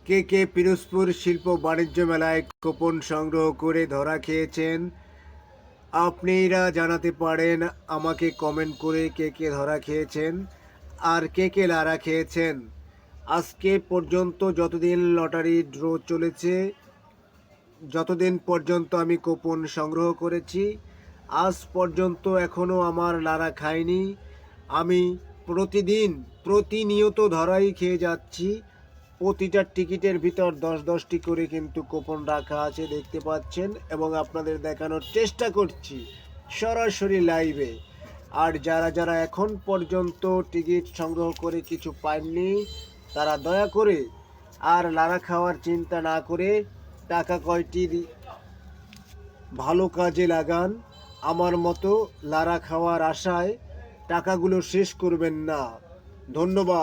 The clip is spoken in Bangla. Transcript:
কে কে পিরোজপুর শিল্প বাণিজ্য মেলায় কুপন সংগ্রহ করে ধরা খেয়েছেন? আপনিরা জানাতে পারেন আমাকে কমেন্ট করে কে কে ধরা খেয়েছেন আর কে কে লারা খেয়েছেন। আজকে পর্যন্ত যতদিন লটারি ড্র চলেছে, যতদিন পর্যন্ত আমি কুপন সংগ্রহ করেছি, আজ পর্যন্ত এখনও আমার লারা খায়নি। আমি প্রতিনিয়ত ধরাই খেয়ে যাচ্ছি। প্রতিটা টিকিটের ভিতর 10-10টি করে কিন্তু কুপন রাখা আছে, দেখতে পাচ্ছেন, এবং আপনাদের দেখানোর চেষ্টা করছি সরাসরি লাইভে। আর যারা যারা এখন পর্যন্ত টিকিট সংগ্রহ করে কিছু পাননি, তারা দয়া করে আর লারা খাওয়ার চিন্তা না করে টাকা কয়টি ভালো কাজে লাগান। আমার মতো লারা খাওয়ার আশায় টাকাগুলো শেষ করবেন না। ধন্যবাদ।